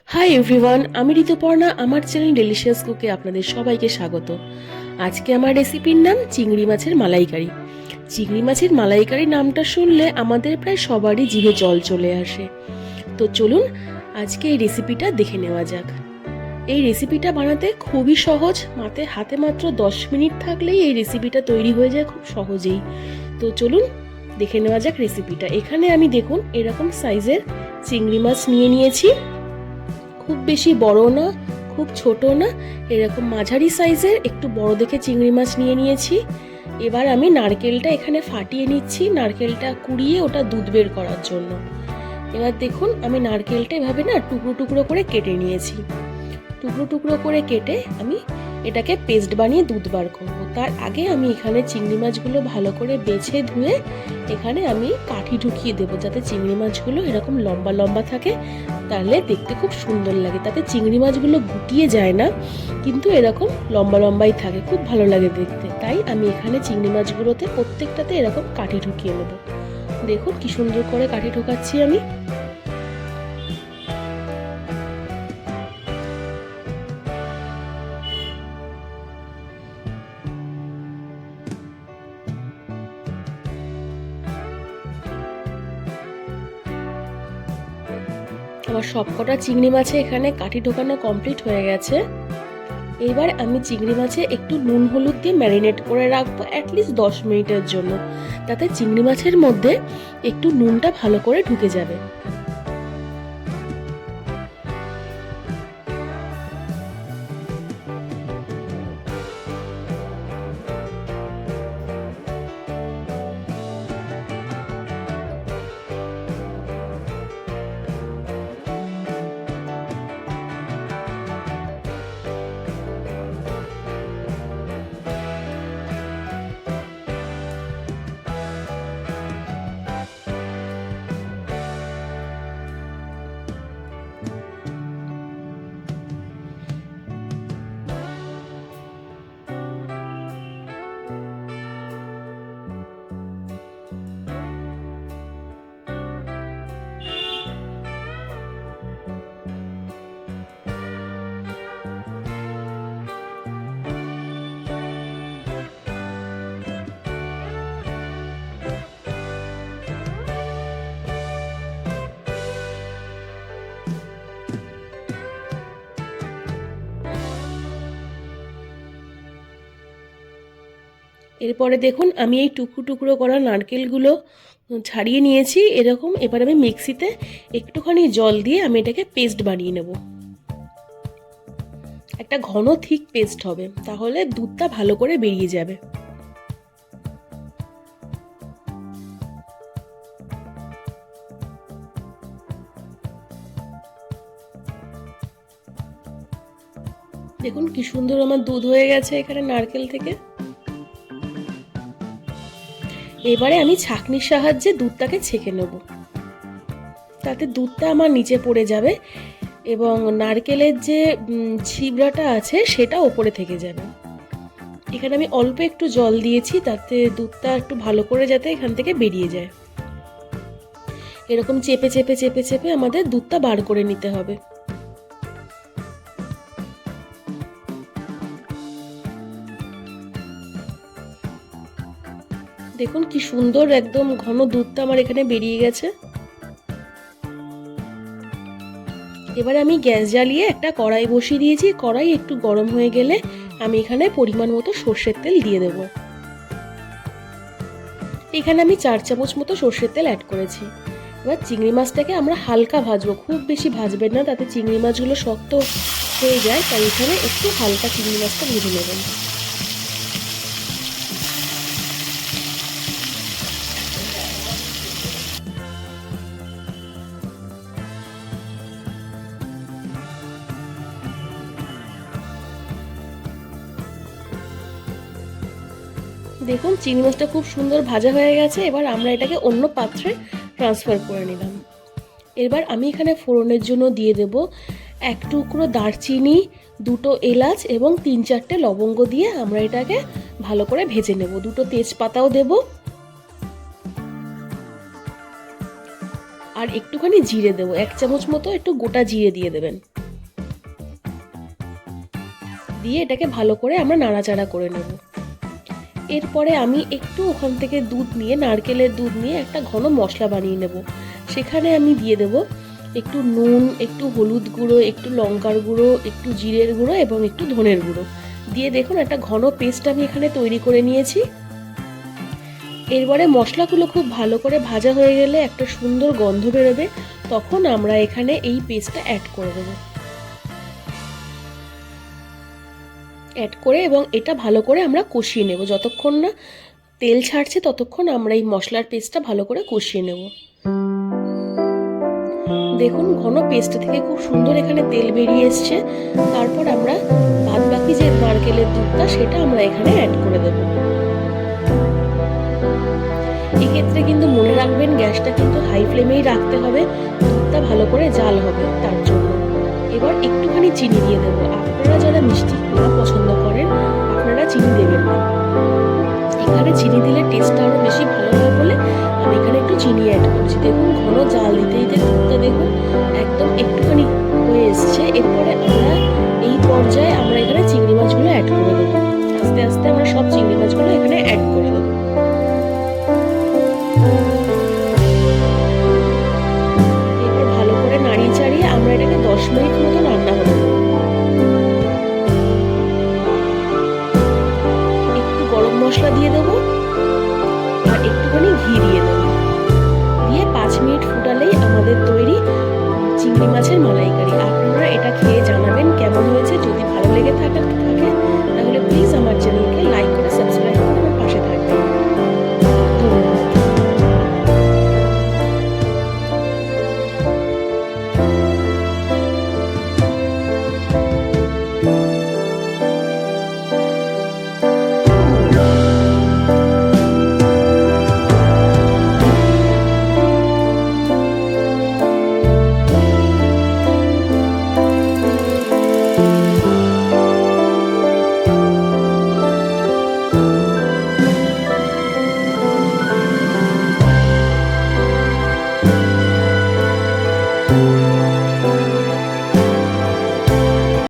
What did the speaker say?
Hi everyone, আমি ঋতুপর্ণা। আমার channel delicious কুকে আপনাদের সবাইকে স্বাগত। আজকে আমার রেসিপির নাম চিংড়ি মাছের মালাইকারি। চিংড়ি মাছের মালাইকারি নামটা শুনলে আমাদের প্রায় সবারই জিভে জল চলে আসে। তো চলুন আজকে এই রেসিপিটা দেখে নেওয়া যাক। এই রেসিপিটা বানাতে খুবই সহজ, হাতে মাত্র 10 মিনিট থাকলেই এই রেসিপিটা তৈরি হয়ে যায় খুব সহজেই। তো চলুন দেখে নেওয়া যাক রেসিপিটা। এখানে আমি দেখুন এরকম সাইজের চিংড়ি মাছ নিয়ে নিয়েছি। খুব বেশি বড় না, খুব ছোট না, এরকম মাঝারি সাইজের একটু বড় দেখে চিংড়ি মাছ নিয়ে নিয়েছি। এবার আমি নারকেলটা এখানে ফাটিয়ে নিচ্ছি, নারকেলটা কুড়িয়ে ওটা দুধ বের করার জন্য। এবার দেখুন আমি নারকেলটা এভাবে না টুকরো টুকরো করে কেটে নিয়েছি। টুকরো টুকরো করে কেটে আমি এটাকে পেস্ট বানিয়ে দুধ বার করব। তার আগে আমি এখানে চিংড়ি মাছগুলো ভালো করে বেছে ধুয়ে এখানে আমি কাঠি ঢুকিয়ে দেবো, যাতে চিংড়ি মাছগুলো এরকম লম্বা লম্বা থাকে, তাহলে দেখতে খুব সুন্দর লাগে। তাতে চিংড়ি মাছগুলো গুটিয়ে যায় না, কিন্তু এরকম লম্বা লম্বাই থাকে, খুব ভালো লাগে দেখতে। তাই আমি এখানে চিংড়ি মাছগুলোতে প্রত্যেকটাতে এরকম কাঠি ঢুকিয়ে নেব। দেখুন কি সুন্দর করে কাঠি ঢোকাচ্ছি আমি। আমার সবকটা চিংড়ি মাছে এখানে কাঠি ঢোকানো কমপ্লিট হয়ে গেছে। এবার আমি চিংড়ি মাছে একটু নুন হলুদ দিয়ে ম্যারিনেট করে রাখবো অ্যাটলিস্ট 10 মিনিটের জন্য, তাতে চিংড়ি মাছের মধ্যে একটু নুনটা ভালো করে ঢুকে যাবে। এরপরে দেখুন আমি এই টুকরো টুকরো করা নারকেলগুলো ছাড়িয়ে নিয়েছি এরকম। এবার আমি মিক্সিতে একটুখানি জল দিয়ে আমি এটাকে পেস্ট বানিয়ে নেব। একটা ঘন থিক পেস্ট হবে, তাহলে দুধটা ভালো করে বেরিয়ে যাবে। দেখুন কি সুন্দর আমার দুধ হয়ে গেছে এখানে নারকেল থেকে। এবারে আমি ছাঁকনির সাহায্যে দুধটাকে ছেঁকে নেব, তাতে দুধটা আমার নিচে পড়ে যাবে এবং নারকেলের যে ছিবড়াটা আছে সেটা ওপরে থেকে যাবে। এখানে আমি অল্প একটু জল দিয়েছি, তাতে দুধটা একটু ভালো করে যাতে এখান থেকে বেরিয়ে যায়। এরকম চেপে চেপে চেপে চেপে আমাদের দুধটা বার করে নিতে হবে। দেখুন কি সুন্দর একদম ঘন দুধটা আমার এখানে বেরিয়ে গেছে। এবার আমি গ্যাস জ্বালিয়ে একটা কড়াই বসিয়ে দিয়েছি। কড়াই একটু গরম হয়ে গেলে আমি এখানে পরিমাণ মতো সর্ষের তেল দিয়ে দেব। এখানে আমি 4 চামচ মতো সর্ষের তেল অ্যাড করেছি। এবার চিংড়ি মাছটাকে আমরা হালকা ভাজবো, খুব বেশি ভাজবেন না, তাতে চিংড়ি মাছগুলো শক্ত হয়ে যায়। তাই এখানে একটু হালকা চিংড়ি মাছটা ভেজে নেবেন। দেখুন চিংড়ি মাছটা খুব সুন্দর ভাজা হয়ে গেছে। এবার আমরা এটাকে অন্য পাত্রে ট্রান্সফার করে নিলাম। এবার আমি এখানে ফোড়নের জন্য দিয়ে দেব 1 টুকরো দারচিনি, 2টো এলাচ এবং 3-4টে লবঙ্গ দিয়ে আমরা এটাকে ভালো করে ভেজে নেব। 2টো তেজপাতাও দেব। আর একটুখানি জিরে দেবো, 1 চামচ মতো একটু গোটা জিরে দিয়ে দেবেন। দিয়ে এটাকে ভালো করে আমরা নাড়াচাড়া করে নেব। এরপরে আমি একটু ওখান থেকে দুধ নিয়ে, নারকেলের দুধ নিয়ে একটা ঘন মশলা বানিয়ে নেব। সেখানে আমি দিয়ে দেব একটু নুন, একটু হলুদ গুঁড়ো, একটু লঙ্কার গুঁড়ো, একটু জিরের গুঁড়ো এবং একটু ধনের গুঁড়ো দিয়ে দেখুন একটা ঘন পেস্ট আমি এখানে তৈরি করে নিয়েছি। এরপরে মশলাগুলো খুব ভালো করে ভাজা হয়ে গেলে একটা সুন্দর গন্ধ বেরোবে, তখন আমরা এখানে এই পেস্টটা অ্যাড করে দেবো। অ্যাড করে এবং এটা ভালো করে আমরা কষিয়ে নেব। যতক্ষণ না তেল ছাড়ছে ততক্ষণ আমরা এই মশলার পেস্টটা ভালো করে কষিয়ে নেব। দেখুন ঘন পেস্ট থেকে খুব সুন্দর এখানে তেল বেরিয়ে এসছে। তারপর আমরা বাদবাকি যে নারকেলের দুধটা সেটা আমরা এখানে অ্যাড করে দেব। এক্ষেত্রে কিন্তু মনে রাখবেন গ্যাসটা কিন্তু হাই ফ্লেমেই রাখতে হবে, দুধটা ভালো করে জাল হবে তার জন্য। এবার একটুখানি চিনি দিয়ে দেবো। আপনারা যারা মিষ্টি না পছন্দ করেন আপনারা চিনি দেবেন না, এখানে চিনি দিলে টেস্টটা আরও বেশি ভালো হয় বলে আমি এখানে একটু চিনি অ্যাড করছি। দেখুন ঘন জাল দিতে দিতে দুধটা দেখুন একদম একটুখানি হয়ে এসছে। এরপরে আমরা এই পর্যায়ে আমরা এখানে চিংড়ি মাছগুলো অ্যাড করে দেবো। আস্তে আস্তে আমরা সব চিংড়ি মাছগুলো এখানে অ্যাড করে দেবো। এরপর ভালো করে নাড়িয়ে চাড়িয়ে আমরা এটাকে 10 মিনিট মতো রান্না হতে দেবো। একটু গরম মশলা দিয়ে দেবো আর একটুখানি ঘি দিয়ে দেবো। দিয়ে 5 মিনিট ফুটালেই আমাদের তৈরি চিংড়ি মাছের মালাইকারি। আপনারা এটা খেয়ে জানাবেন কেমন হয়েছে। যদি ভালো লেগে থাকে